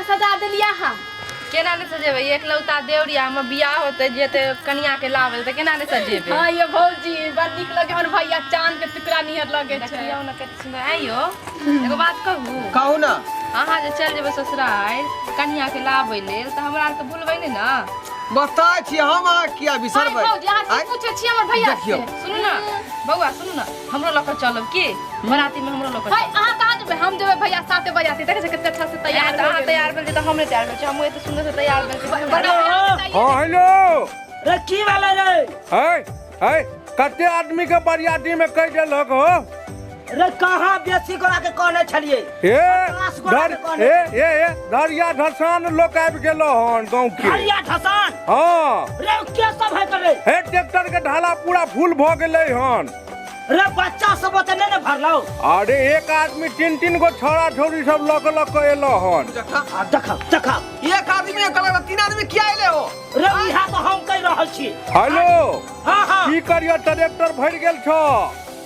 सजा दिलिया हम केना ने सजेबे एकलौता देवरिया में बियाह होते जेते कन्या के लावेल त केना ने सजेबे। हां ये भौजी बड़ निक लगे हमर भैया चांद के टुकड़ा नियर लगे छै। देखियौ न कते सुंदर आइयो एगो बात कहू ना अहाँ जे चल जेबे ससुराल कन्या के लाबै लेल त हमरा के भूलबै नै ना। बता छी हम किया बिसरबै। भौजी अहाँ पूछे छी हमर भैया से सुनू ना बौआ सुनू ना हमरो लक चलब की बराती में हमरो लक। हाय अहाँ कहां जेबे हम जेबे भैया साथे बजाती देखे छै कते अच्छा से तैयार अहाँ तैयार भेल त हमरे तैयार भेल छी हम एते सुंदर से तैयार भेल छी। हां हेलो रे की वाला रे है कते आदमी के बरियाती में कह देलक हो रे कहां बेसी गोरा के कहने छलिए ए धरिया धसान लोग आबि गेलो हन गांव के। धरिया धसान हां रे के सब है करे हे ट्रैक्टर के ढाला पूरा फुल भ गेलै हन। रे बच्चा सब त नै भरलो। अरे एक आदमी तीन गो छोरा छोरी सब लक एलो हन। देखा एक आदमी कलर तीन आदमी किया आइले हो रे इहा तो हम कह रहल छी। हेलो हां की करियो ट्रैक्टर भर गेल छ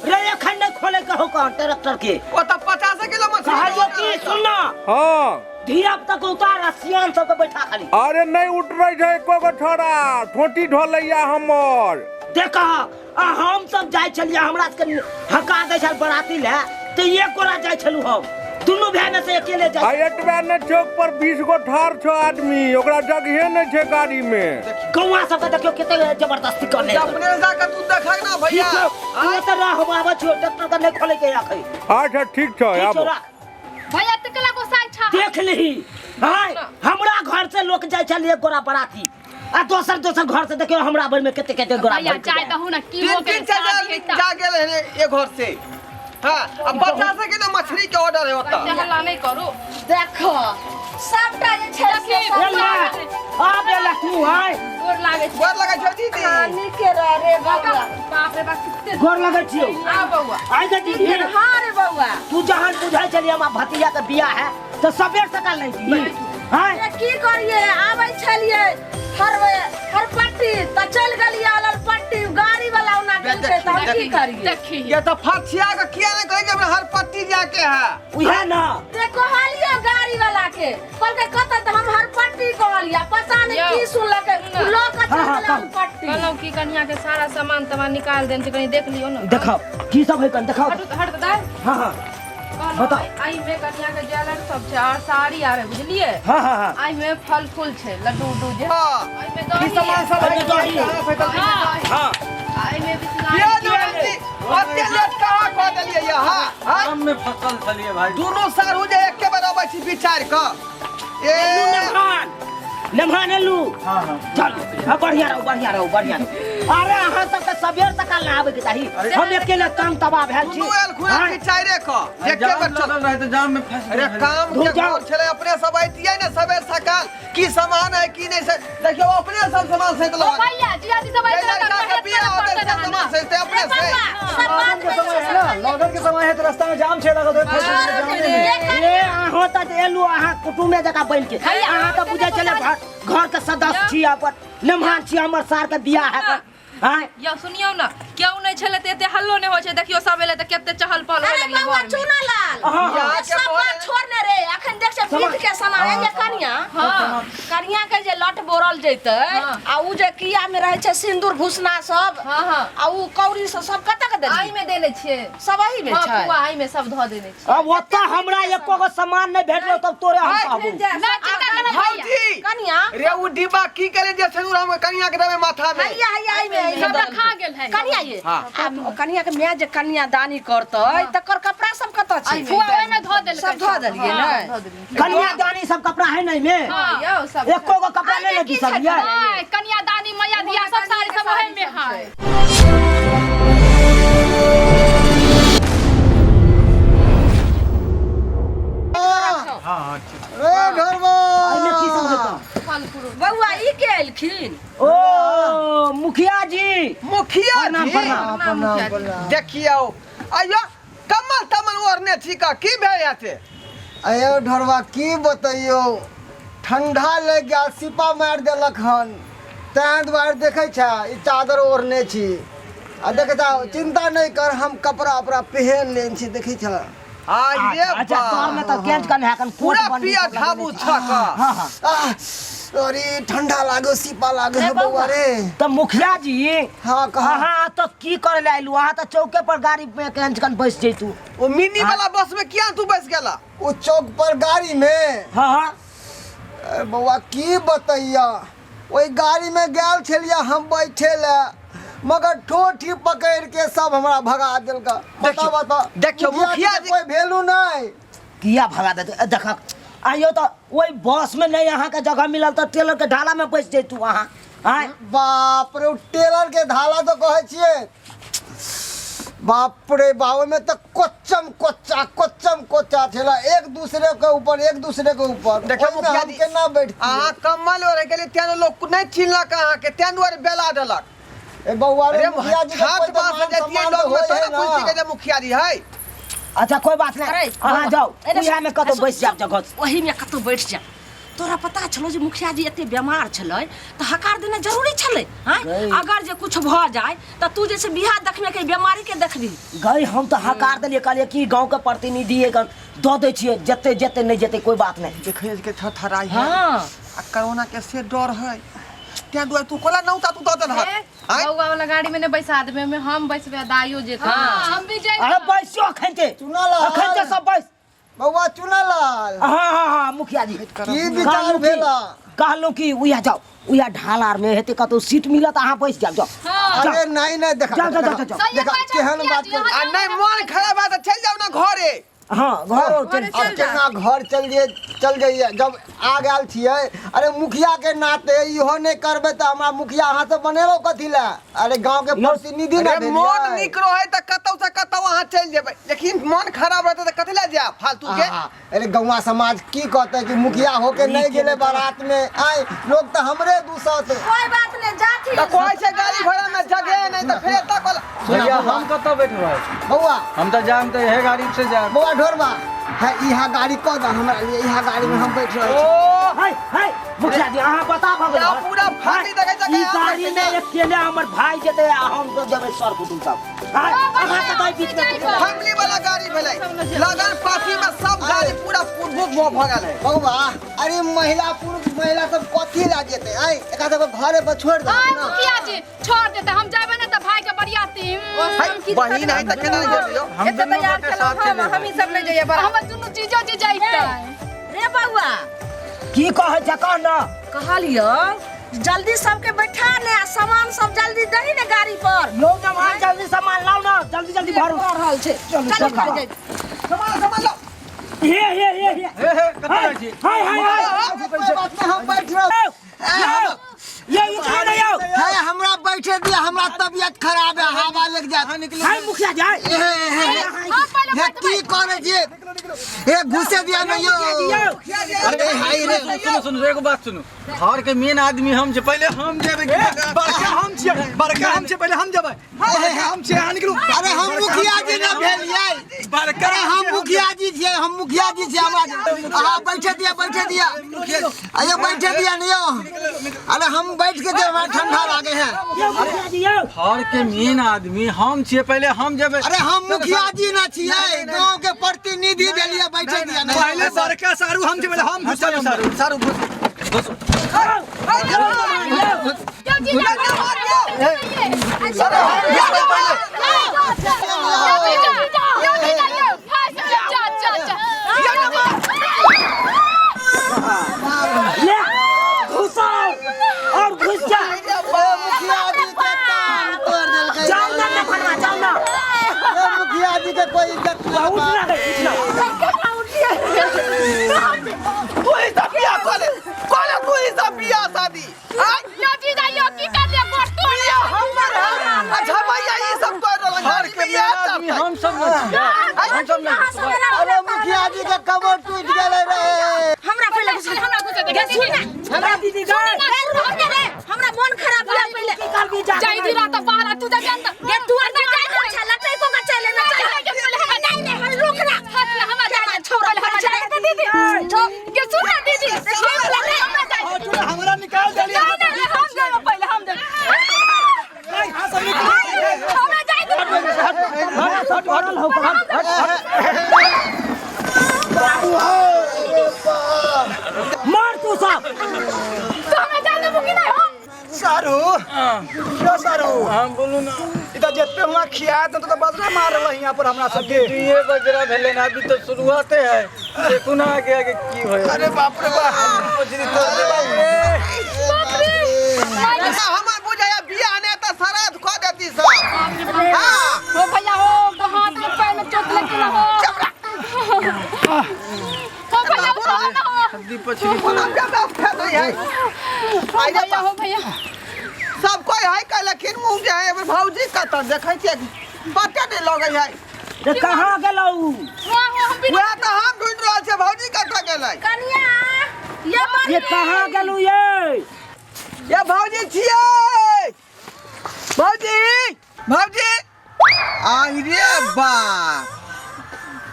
रे एखन नै खोले कहू कहां ट्रैक्टर के ओ त 50 किलो मछली कहियो की सुन ना। हां धीरा तक उतार सियान सब के बैठा खाली। अरे नहीं उठ रही है एको गो छोरा ठोटी ढोलैया हमर। देखा हम सब जाय छलिए हमरा के हका दै छल बराती ले त एक गोरा जाय छलु हम दुनु भाई में से अकेले जाय। आ एतबे ने चौक पर 20 गो ठार छ आदमी ओकरा जगहे नै छै गाड़ी में। गौवा सब के देखियो कते जबरदस्ती करले अपने जाके तू देखै ना भैया तू त रह बाबा छो ट्रैक्टर त नै खोले के रखै। अच्छा ठीक छ आब भैया तकला को साइ छा देख ली हाय हमरा घर से लोग जाय छल एक गोरा बराती आ दोसर घर से देखियो हमरा बर में कते गोरा भैया चाय दहु ना की हो तीन जा गेल है एक घर से। हां अब 50 किलो मछली के ऑर्डर है ओता हल्ला नहीं करू देखो सबटा जे छै आ बेला तू हाय गोर लागे छी गोर लगा छ दीदी पानी के रे बाबा बाप रे बाप कितने गोर लगे छियो आ बौआ आइ जा दीदी हां रे बौआ तू जहां बुझाई चली हम भतीजा के बियाह है तो सबेर सकाल नहीं दी हाय की करिए आबै छलिए हर पट्टी त चल गलिया अलल पट्टी गाड़ी वाला उना गेल छै त हम की करिए। देखी ये तो फटिया का किया नहीं कहे कि हर पट्टी जाके है उहे ना देखो हालिया गाड़ी वाला के कल के कत त हम हर पट्टी कहलिया पता नहीं की सुनलके लोग अच्छा हर पट्टी कहलौ की कन्या के सारा सामान तमा निकाल देन छै कनी देख लियो ना। देखो की सब है कन देखो हट दाई हां बता आई में कन्या के ज्वेलरी सब छै और साड़ी आवे बुझलिए। हां आई में फल फूल छै लड्डू उड्डू जे हां आई में ई दही सामान सब है दही हां आई में ये ज्वेलरी ओते लेट कहां कह देलिए ये हां हम में फसल चलिए भाई दोनों सारू जे एक के बराबर छी विचार क ए नमहान लू हां चल बढ़िया रहो अरे अहाँ सब के सबेर सकाल ना आवे के चाही हम अकेले काम तबाह भेल छी। तू एल खुला विचारे क एक के बार चल रहे तो जाम में फंस अरे काम के बोल छले अपने सब आइतिए ना सबेर सकाल की सामान है की नहीं से देखियो अपने सब सामान सहित लो भैया जिया दी सब का बिया होते सामान सहित अपने से सब बात में लगन के समय है तो रास्ता में जाम छे लगत है ए अहाँ त एलू अहाँ कुटुम्बे जका बन के अहाँ त बुझे चले घर के सदस्य छी अपन नमहान छी हमर सार के बियाह है हां यो सुनियो ना क्यों नहीं छले त एते हल्लो नहीं होय छै देखियो सब एले त केते चहल पहल होय लगले घर में। चुना लाल सब बात छोड़ने रे अखन देख से बीत के समय ये कन्या हां कन्या के जे लट बोरल जैते आ उ जे किया में रहे छै सिंदूर घुसना सब हां आ उ कौड़ी सब कत के देली आई में देले छिए सब ही में छै हां आई में सब ध देने छी। अब ओता हमरा एको गो सामान नहीं भेटलो तब तोरे हम कहबो भौजी कन्या रे उ डिब्बा की करे जे सनुर हम कन्या के देबे माथा में हैया आई में सब खा गेल है कन्या ये अब कन्या के मैं जे कन्या दानी करतै तकर कपड़ा सब कत छै फुआ ओय में ध देल सब ध देलिए नै कन्या दानी सब कपड़ा है नहीं में हां यो सब एको गो कपड़ा ले दी सब ये कन्या दानी मैया दिया सब सारी सब ओहे में है। ए घरवा आइने की सब है बउआ ई के एलखिन ओ मुखिया जी मुखिया जी प्रणाम देखियो आयो कमल तमन ओरने छिका की भेल आते अयो ढोरवा की बतइयो ठंडा लग गया सिपा मार देलक हन तैं दुआरे देखे छ ई चादर ओढ़ने छी आ देखता चिंता नहीं कर हम कपड़ा उपड़ा पहन लेन छी देखै छ आइए अच्छा तोर में तो केंच कन है कन पूरा पिया ढाबू छका। हां हां अरे ठंडा लागो सिपा लागो है बउआ रे। तो मुखिया जी हाँ कहा हाँ तो की करे ले आइलू वहां तो चौके पर गाड़ी पे केंच कन बैठ जइतू वो मिनी वाला बस में क्या तू बैठ गेला? वो चौक पर गाड़ी में हां हां ए बउआ की बतैया ओई गाड़ी में गेल छलिया हम बैठे ले मगर ठोठी पकड़ के सब हमरा भगा देलका। बता बता देखियो मुखिया जी कोई वैल्यू नहीं किया भगा दे देखा आइयो तो वही बस में नहीं यहाँ का जगह मिलल तो टेलर के ढाला में बैठ जइतू वहां हां बाप रे टेलर के ढाला तो कहे छिए बाप रे बाव में तो कोच्चम कोच्चा छला एक दूसरे के ऊपर देखो मुखिया जी के ना बैठ आ कम्मल और के लिए त्यानो लोग नहीं चिल्ला कहां के त्यानो और बेला डलक। ए बउआ रे अरे मुखिया जी हाथ बात से जतिए लोग में तो ना पूछ के जे मुखिया जी है। अच्छा कोई बात नहीं हाँ जाओ यहाँ में कतो बैठ जाओ जगह वही में कतो बैठ जा। तोरा पता छलो जे मुखिया जी एते बीमार छलै तो हकार देना जरूरी छलै हां अगर जे कुछ भ जाए तो तू जैसे बिहार देखने के बीमारी के देखबी गई हम तो हकार देलिए कहलिए कि गांव के प्रतिनिधि दो दे छिए जते जते नहीं जते कोई बात नहीं देखे के थरथराई है हां आ कोरोना के से डर है त्या दुआ तू कोला नौता तू दे दे हां बउआ वाला गाड़ी में ने बैसा देबे में हम बैसबे दाइयो जेते हम भी जाई अरे बैसो खंते चुनालाल खंते सब बैस बउआ चुनालाल हाँ मुखिया जी की विचार भेला कहलो कि उया जाओ उया ढालार में हेते कतो सीट मिलत अहाँ बैस जाओ अरे नहीं देखा देखा केहन बात कर आ नहीं मन खराब है तो चल जाओ ना घरे। हाँ घर अब केना घर चल जाइए जब आ गल छिए। अरे मुखिया के नाते इहो नहीं करबे तो हमरा मुखिया अहाँ से बनेलो कथी ला? अरे गांव के प्रतिनिधि ना अरे मन निक रहे त कतौ से कतौ वहां चल जेबै लेकिन मन खराब रहते त कथि ला जा फालतू के। अरे गौवा समाज की कहते कि मुखिया होके नहीं गेले बारात में आए लोग तो हमरे दूसत। कोई बात नहीं जाती त कोई से गाड़ी घोड़ा में जगह नहीं त फिर तक भैया हम कतो बैठबै बउआ हम तो जाम तो यह गाड़ी से जाम। बउआ ढोरबा है इहा गाड़ी कह दा हमरा लिए इहा गाड़ी में हम बैठ रहे ओ हाय मुखिया जी अहाँ बता या पूरा फाटी देखे ई जगह गाड़ी में अकेले हमर भाई जेते हम तो जबे सर कुटुम सब अहाँ के दाई बीच में फैमिली वाला गाड़ी भेलै लगन पार्टी में सब गाड़ी पूरा फुटबुक भ गल है। बउआ अरे महिला पुरुष महिला सब कथी ला जेते आए एका सब घरे पर छोड़ दे हां मुखिया जी छोड़ देते हम जाबे ना त भाई के बरियाती बहिन है त केना जेबियो हम दोनों के साथ हम ही सब ले जाइए पर हम दोनों चीजों जी जाइते रे बउआ की कहे जका ना कहलियो जल्दी सबके बैठा ले आ सामान सब जल्दी दही ने गाड़ी पर लो ना जल्दी सामान लाओ ना जल्दी भरो रहल छै चल सामान लो ये कतो जाइ छी हाय कोई बात नहीं हम बैठ रहे ये इधर नहीं आओ है हमरा बैठे दिया हमरा तबीयत खराब है हवा लग जाए हाय मुखिया जी हे की करे जे हे घुसे दिया नहीं यो अरे हाय रे सुनो एगो बात सुनो घर के मेन आदमी हम छे पहले हम जेबे बड़का हम छे पहले हम जेबे हम छे यहाँ निकलू। अरे हम मुखिया जी ना भेलिए बड़का हम मुखिया जी छे हमरा हां बैठे दिया अरे बैठे दिया नहीं अरे हम बैठ के दे हमरा ठंडा लागे है मुखिया जी घर के मेन आदमी हम छे पहले हम जेबे। अरे हम मुखिया जी ना छिए गांव के प्रतिनिधि भेलिए बैठे दिया नहीं पहले बड़का सारू हम छे पहले हम घुस सारू घुस ले घुसो और घुस जा मुखिया जी के कान तोड़ देल गई जाओ ना फरमा जाओ ना मुखिया जी के कोई इज्जत उठना कोई सब बियाह कोले कोई सब बियाह शादी यो जी जाइयो की कर दे कोट तोड़ अच्छा भैया ये सब कर रहल घर के मेन आदमी हम सब न छिए अरे मुखिया जी के कमर टूट गेले रे हमरा पहले हमरा कुछ दे हमरा दीदी गए हमरा मन खराब हो पहले की कर भी जा जाई दी रात पहरा तू दे जानता गे तू अंदर जा अच्छा लगते को का चले ना नहीं हम रुक ना हम जा छोरा हम जाए दीदी के सुन दीदी हमरा निकाल देलिए हम जाए पहले हम दे हमरा जाए हट सारू हम बोलू ना इधर जत्ते हुआ खिया तो बजरा मार रहा यहाँ पर हमरा सबके ये बजरा भेले ना अभी तो शुरुआत है देखो ना आगे आगे की होय अरे बाप रे बाप हमर बुझाया बियाह ने त सराद खो देती सब हां हो भैया हो हाथ में पैर में चोट लग गेल हो हो भैया हो हड्डी पछली भैया हो भैया सब कोई है कह लेकिन मुंह जाए भौजी कत देखै छियै पता नहीं लगे है रे कहाँ गेलौ वह तो हम ढूंढ रहल छै भौजी कत गेलै कनिया ये कहाँ गेलौ ये भौजी छियै भौजी भौजी आई रे बाप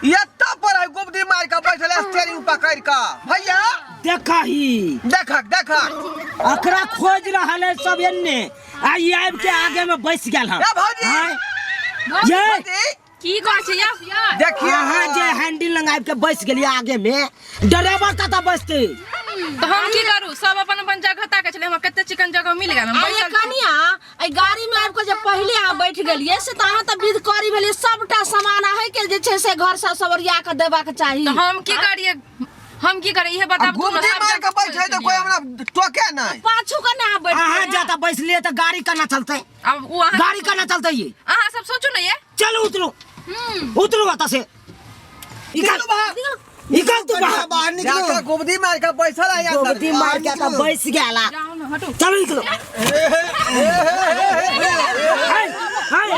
ये तो पर है गुबदी मार के बैठल स्टीयरिंग पकड़ के भैया देखही देखक देखक अकरा खोज रहल है सब एन्ने आई आब के आगे में बैस गेल हम ए भौजी ये भौजी की कहै छै या देखिए अहाँ जे हैंडल लगाब के बैस गेलिए आगे में ड्राइवर कतऽ बैसते तो हम की करू सब अपन अपन जगह ताके छले हम कते चिकन जगह मिल गेल हम अरे कनिया ए गाड़ी में आब के जे पहले आ बैठ गेलिए से त अहाँ त विध करी भेलिए सबटा सामान आहे के जे छै से घर से सबरिया के देबा के चाही तो हम की करिए इहे बताब तू गुबदी मार के बैठे तो कोई हमरा टोके नहीं पाछू के ना बैठ अहाँ जाता बैस लिए तो गाड़ी केना चलते अब वो अहाँ गाड़ी केना चलते ये अहाँ सब सोचू ना ये चलो उतरो उतरो आता से निकल निकल तू बाहर जाके गुबदी मार के बैठल है अंदर गोबदी मार के तो बैस गेला जाओ ना हटो चलो निकलो हाय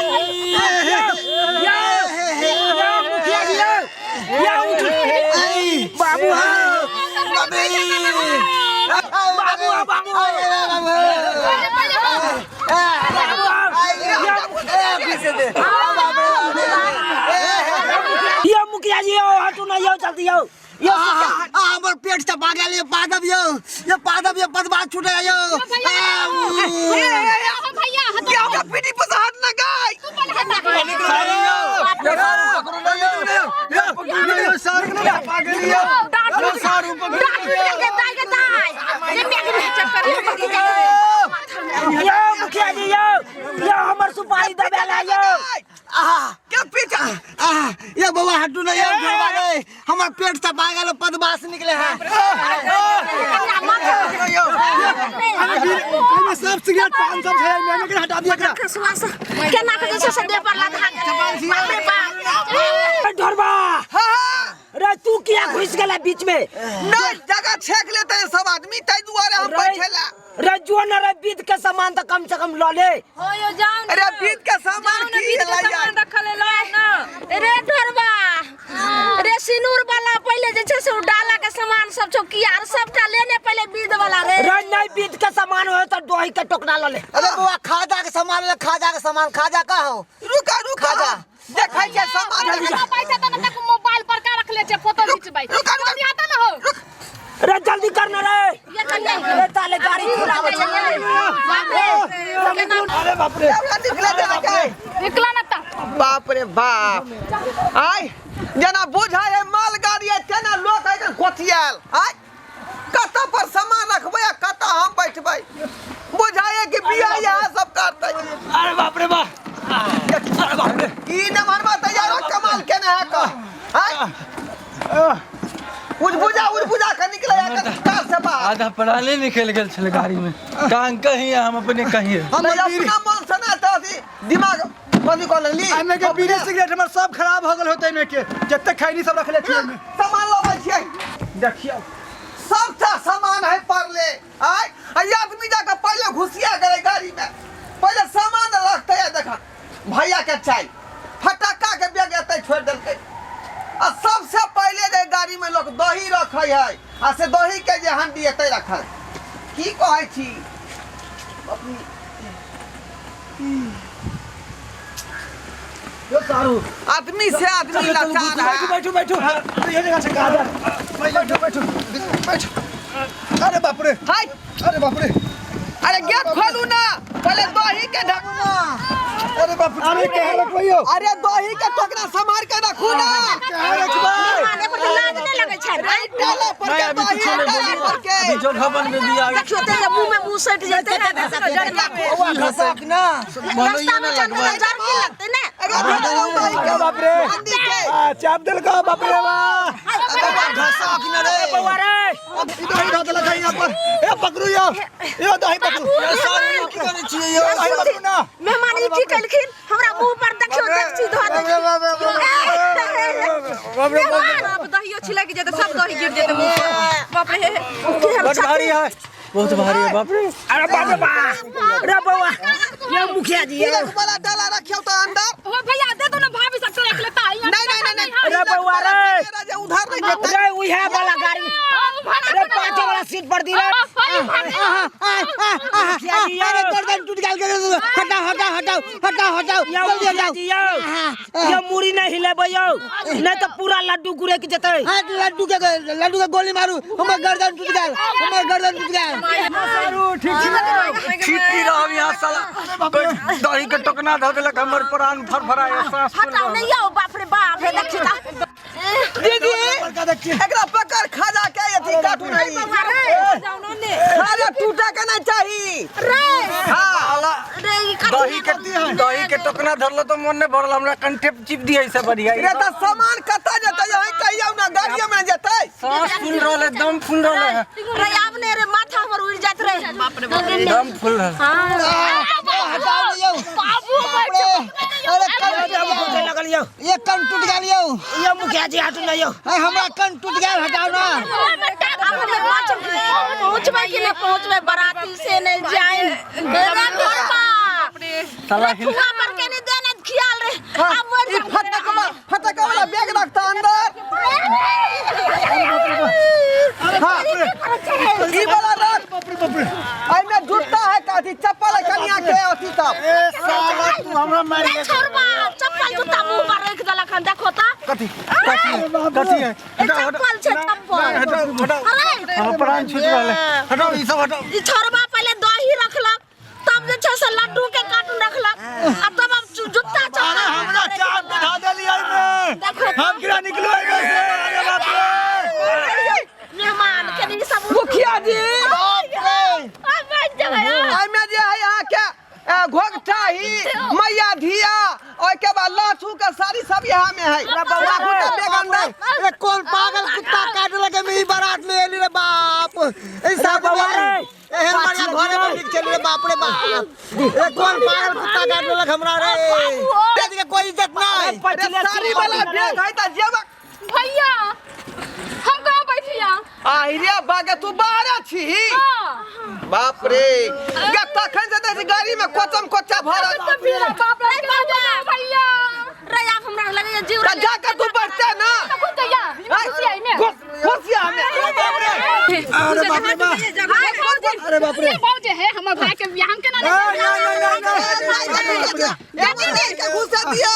या उठो बाबू ये मुखिया जी आओ हटू ना यो जल्दी आओ यो हमर पेट से भागल ये पादब यो बदबाद छूटे यो भैया क्या होगा पीठी पर हाथ न गई यो मुखिया जी यो हमर सुपारी दबेला यो क्या पीछा ये बाबा हटू ना यो घरवा रे हमर पेट से भागल बदमाश निकले हैं हमें सब सिगरेट पान सब है मैंने के हटा दिया क्या केना के जे से दे पर लाधा ढोरबा रे तू किया घुस गेला बीच में नहीं जगह छेक लेते हैं सब आदमी तै दुआरे हम बैठेला रजुआ न रे बीत के सामान तो कम से कम लो ले हो यो जाओ ना अरे बीत के सामान ना की बीत के ला सामान रखल है लो ना रे ढोरबा रे सिनूर वाला पहले जे छै से डाला के सामान सब छौ किया सबटा लेने पहले बीद वाला रे रे नहीं बीत के सामान हो तो दोही के टोकरा लो ले अरे बाबा खाजा के सामान ले खाजा का हो रुका रुका देखै छै सामान पैसा त न तक मोबाइल पर का रख ले छै फोटो खींचबै रुका आता न हो रे जल्दी करना रे ये कन्या रे ताले गाड़ी खुलावे छै अरे बाप रे निकला दे निकला न त बाप रे बाप आय जना बुझाय है माल गाड़ी है तेना लोग है कोथियाल आय कत पर सामान रखबै कत हम बैठबै बुझाय है कि बियाह यहां सब करतै अरे बाप रे बाप अरे बाप रे ई न मारबा तैयार कमाल केने है का आय उज बुझा के निकले कार से बाहर आधा पराले निकल गेल छले गाड़ी में टांग कहीं हम अपने कहीं हम अपना मन से ना तो दिमाग बंद कर लेली हमें के बीड़ी सिगरेट हमर सब खराब हो गेल होते में के जत्ते खैनी सब रख ले छियै में सामान लबै छियै देखियो सबटा सामान है परले आय आदमी जाके पहले घुसिया करे गाड़ी में पहले सामान रखते है देखा भैया के चाय फटाका के बैग एते छोड़ देलकै आ सबसे पहले जे गाड़ी में लोग दही रखै है आ से दही के जे हंडी एते रखै की कहै छी अपनी यो सारू आदमी से आदमी लाचार है बैठो ये जगह से कहां जा बैठो अरे बाप रे हाय अरे बाप रे अरे गेट खोलू ना पहले दही के ढक अरे बाप रे, अरे क्या रखबैयो? अरे दही के टोकरा संभाल के रखू ना क्या रखबै? माने पर तो लाज नहीं लगे छै रे डाला पर के दही डाला पर के जो भवन में दिया देखियो ते मुंह में मुंह सट जेते ना बउआ घसक ना रास्ता में चलते तो डर की लगते ना अरे बाप रे, चाप दिल का बाप रे वाह। घसक ना रे बउआ रे, अब दही डाल लगा यहां पर। ए पकड़ू यो दही पकड़ू। सारी की करे छिए यो दही पकड़ू ना। मेहमान ई की कलखिन हमरा मुंह पर देखियो देखसी धो दे अब दहियो छिलक जेते सब दही गिर जेते मुंह पर। बाप रे बहुत भारी है, बहुत भारी है बाप रे। अरे बाप रे बाप रे बउआ ये मुखिया जी ये वाला डाला रखियो तो अंदर ओ भैया दे दो ना भाभी सब रख लेता है नहीं अरे बउआ रे राजा उधार नहीं देते अरे उहे वाला गाड़ी में अरे पांचों वाला सीट पर दी रे मुखिया जी अरे गर्दन टूट गया हटाओ जल्दी हटाओ ये मुड़ी नहीं हिलेबो यो नहीं तो पूरा लड्डू गुरे के जते लड्डू के गोली मारू हमर गर्दन टूट गया ठीक की रहब यहां साला कोई दही के टोकना धऽ देलक हमर प्राण फरफराए सांस हटाओ नहीं आओ बाप रे बाप हे देखी दीदी एकरा पकड़ खा के अथी काटू नहीं खाजा टूटा के नहीं चाहिए दही के टोकना धरलो तो मन ने भरल हमरा कंठे चिप दिए से बढ़िया रे त सामान कता जते यही कहियो ना गाड़ियों में जते सांस फूल रहल है, दम फूल रहल है, रे अब ने रे माथा हमर उड़ जात रे बाप रे दम फूल रहल है। हटाओ दियो बाबू अरे कन लगल यो ये कन टूट गलियो ये मुखिया जी हटू न यो हमरा कन टूट गया हटाओ ना पहुंचबे कि नहीं पहुंचबे बराती से नहीं जाए साला ठुआ पर के नहीं देने ख्याल रे अब मर ई फटका वाला बैग रखता अंदर हां ई वाला रख आई में जूता है काठी चप्पल है कन्या के अथी सब ए साला तू हमरा मार के छोड़बा चप्पल जूता मुंह पर रख देला खन देखो ता कथी है चप्पल छे चप्पल अरे हम प्राण छूट रहल है, हटाओ ई सब हटाओ। ई छोड़बा पहले दही रखलक तब जे छै से लड्डू के कार्टून रखलक अब तब अब जूता चप्पल हमरा चाप बिठा देली आई में हम गिरा निकलो आई से। अरे बाप रे, मेहमान के नहीं सब मुखिया जी बाप रे अब बैठ जाबे आई में जे है यहाँ के घोघटाही मैया धिया और के बाद लाछू के सारी सब यहाँ में है बउआ कुत्ता बेगन रे ए कौन पागल कुत्ता काट लगे मेरी बारात में एली रे बाप ऐसा बउआ एहन बढ़िया घरे में लिख चली रे बाप रे बाप ए कौन पागल कुत्ता काट लगे हमरा रे तेज के कोई इज्जत ना है सारी वाला बेग है त जेब भैया हम कहां बैठिया आई रे बागे तू बाहर छी बाप रे या तखन से ते गाड़ी में कोचम कोचा भरल बाप रे भैया रे आप हमरा लगे जीव त जाकर तू बैठते ना कुछ गया खुशी में खुशिया में बाप रे अरे बाप रे बाप, अरे बाप रे, बहुत है हमर भाई के बियाह के ना के घुसा दियो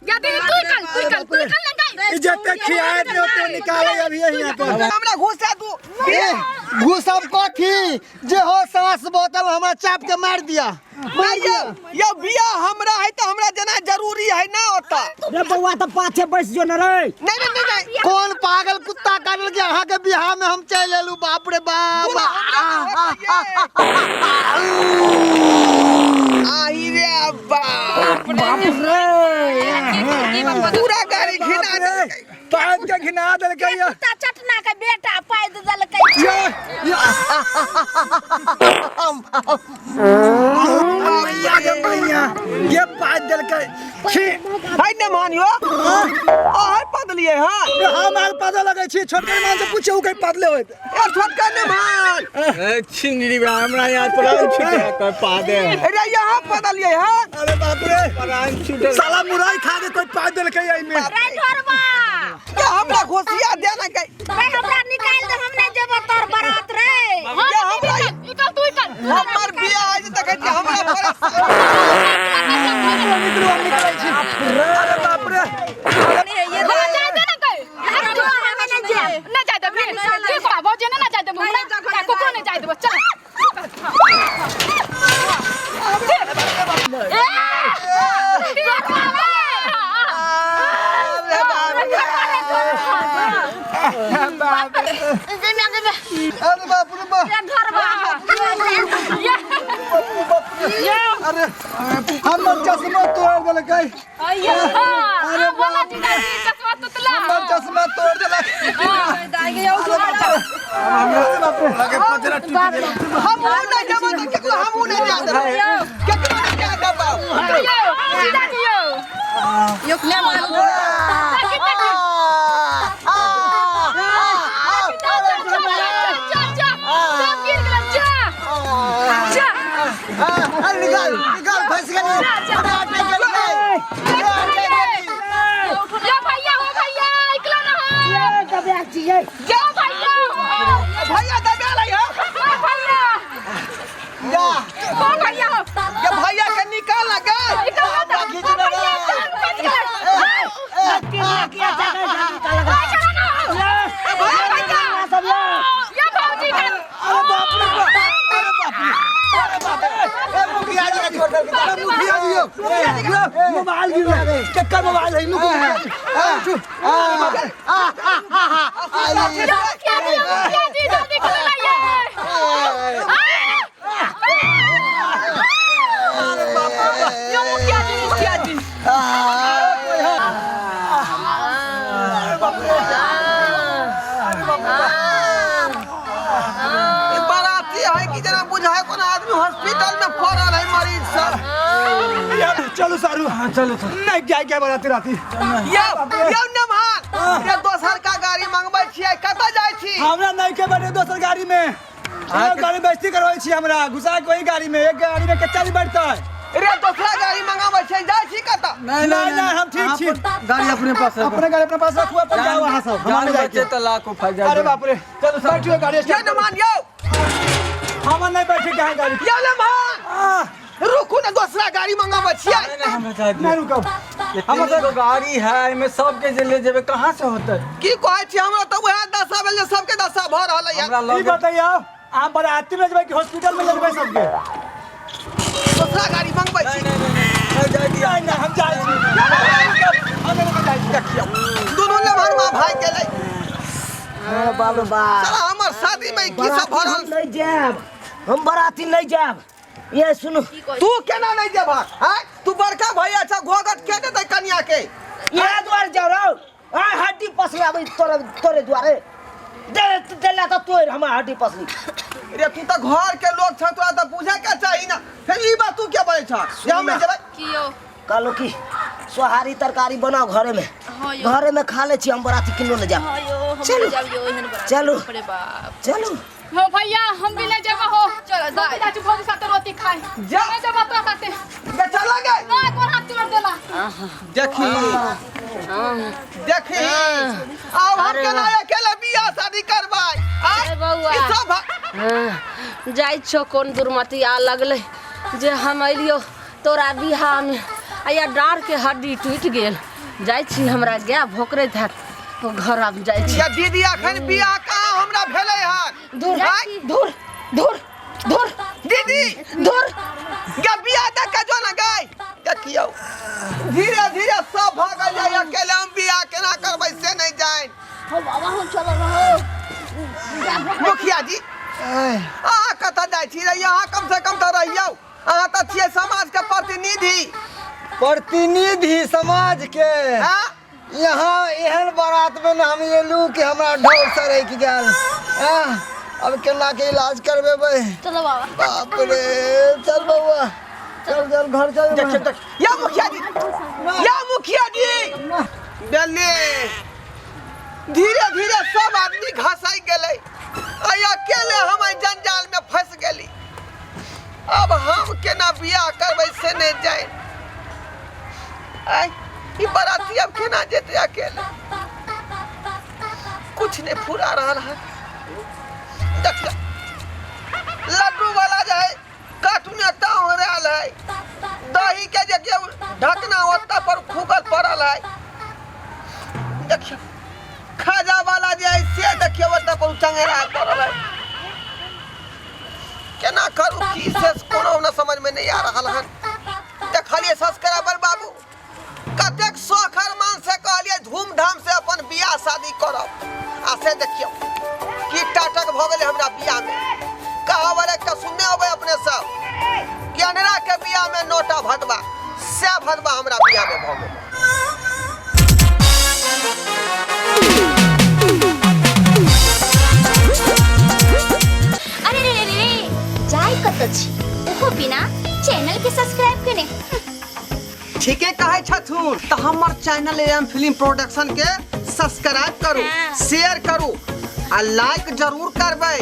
तू कल लगा इज्जत खियाए दे तो निकाले अभी यहां पर। हमरा घुसा तू घुसब कथी जे हो सांस बोतल हमरा चाप के मार दिया ये बिया हमरा है तो हमरा जना जरूरी है ना होता रे बउआ तो पाछे बैठ जो न रे नहीं कौन पागल कुत्ता काटल के अहाँ के बियाह में हम चल लेलू बाप रे बाप आई रे बाप पूरा गाड़ी घिना दे पाद के घिना दल के कुत्ता चटना के बेटा पाय दे देलकै ये पाद दल के है न मानियो आय पदलिए हां हमार पाद लगे छी छोटके मान से पूछो कहीं पादले होत ए छोटका ने मान छिंगरी में हमरा यार प्राण छूटे कोई पादे अरे यहाँ पदलिए हां अरे बाप रे प्राण छूटे साला मुराई खा के कोई पाद दल के आई में रे छोड़बा क्या हमरा घोसिया देना के रे हमरा निकाल दे हम नहीं जेब तोर बारात रे क्या हमरा निकल तू निकल हमर बियाह आज तक है हमरा पर अरे बाप रे ये ना जाए दे ना कहीं ना जाए दे देखो बहुत जने ना जाए दे मुंडा को नहीं जाए दे चल आगे में अरे बाप रे बाप ये घर बा अरे हमर चश्मा तोड़ देल गई अरे बोला जीजाजी चश्मा तुतला हमर चश्मा तोड़ देल दागे यो लगे पजरा टूट गेल हम नहीं जमा तो केकरो हम नहीं जात केकरो नहीं जात बाबू जीजाजी यो ले मारू अरे निकाल फंस गई यो भैया हो भैया इकला ना हो यो भैया भैया दबा लै हो भैया जा कौन भैया हो ये भैया के निकाल ना गए मोबाइल गिर चक्कर मोबाइल है बाराती है कि जना बुझाए कोन आदमी हॉस्पिटल में पड़ल है मरीज सब चलो सारू हाँ चलो नहीं क्या क्या बनाती रहती ये नमान ये दोसर का गाड़ी मंगबै छियै कतऽ जाइ छी हमरा नहीं के बने दोसर गाड़ी में गाड़ी बेइज्जती करवाई छी हमरा घुसा के वही गाड़ी में एक गाड़ी में कच्चा नहीं बैठता है रे दूसरा गाड़ी मंगाबै छै जाइ छी कतऽ नहीं हम ठीक छी गाड़ी अपने पास अपने गाड़ी अपने पास रखो अपन जाओ वहां सब हमारे जाए तो लाखों फायदा अरे बाप रे चलो सब बैठिए गाड़ी ये स्टार्ट नमान यो हम नहीं बैठे कहां गाड़ी ये नमान रुकू ना दूसरा गाड़ी मंगाबै छियै नहीं रुको हम तो गाड़ी है में सबके जे ले जेबे कहां से होतै की कहै छी हमरा त वएह दशा भेल जे सबके दशा भ रहल है ये बताइए आप बराती में जेबे कि हॉस्पिटल में जेबे सबके दूसरा गाड़ी मंगबै छी नहीं हम जाए छी देखियो दोनों लेभर में भाई गेलै बाबू बा साला हमर शादी में की सब भ रहल नहीं जाब हम बराती नहीं जाब ये सुनो तू केना नहीं जेबा हैं तू बड़का भैया छ घोघट के देतै कन्या के ये द्वार जाओ रो आ हड्डी पसले अब तोरे द्वारे देला तो तोर हम हड्डी पसली रे तू त घर के लोग छ तोरा त पूछे के चाही ना फिर ई बात तू के बोलै छ या में जेबै कियो कालो की सोहारी तरकारी बनाओ घरे में घरे में खा ले छी हम बराती किलो ले जा चलो जाओ एहन बड़ा चलो अरे बाप चलो हो भैया हम भी नहीं जाबा हो चलो दादी भौजी साथ रोटी खाए जा नहीं जाबा तो खाते बे चला गए ना कोन हाथ तोड़ देला देखी देखी अब हम केना अकेले बियाह शादी करबै अरे बउआ। ई सब जाई छो कोन दुर्मति आ लगले जे हम अइलियो तोरा बिहार में या डार के हड्डी टूट गेल जाई छी हमरा गाय भोकरे धार घर आब जाई छी या दीदी अखन बियाह कहाँ हमरा भेलै हन दूर दूर दूर दूर दीदी दूर या बियाह देख के जो ना गई देखियो धीरे धीरे सब भागल जाय अकेले हम बियाह केना करबै से नहीं जाय हो बाबा हम चल रहो मुखिया जी अहाँ कतऽ जाइ छी रे यहाँ कम से कम तऽ रहियौ अहाँ तऽ छियै समाज के प्रतिनिधि समाज के हाँ? यहाँ एहन बारात में न हम एलू कि हमरा ढोल सरक गेल अब केना के इलाज करबेबै चलो बाबा बाप रे चल बउआ चल चल घर चल या मुखिया जी बेले धीरे धीरे सब आदमी घसाई गेलै आई अकेले हम जंजाल में फंस गेली अब हम केना बियाह करबै से नहीं जाए आई ई बाराती अब केना जेतै अकेले कुछ नहीं फुरा रहल है देख लड्डू वाला जो है कार्टून ताव रहल है दही के जे ढकना ओत्ता पर फूकल पड़ल है देखियो खाजा वाला जे है से देखियो ओत्ता पर चंगेरा पड़ल है केना करू की से कोनो न समझ में नहीं आ रहल है देखलिए सब्सक्राइबर बाबू कतेक शौख अरमान से कहलिए धूमधाम से अपन बियाह शादी करब आ से देखियो की टाटा हमरा बियाह में कहा वाले का सुनने होबे अपने सब कि अनरा के बियाह में नोटा भदवा से भदवा हमरा बियाह में भ गेल। अरे रे रे रे जाय कत छी ओहो बिना चैनल के सब्सक्राइब केने ठीके कहे छथुन तो हमर चैनल एम फिल्म प्रोडक्शन के सब्सक्राइब करू शेयर करू आ लाइक जरूर करबै।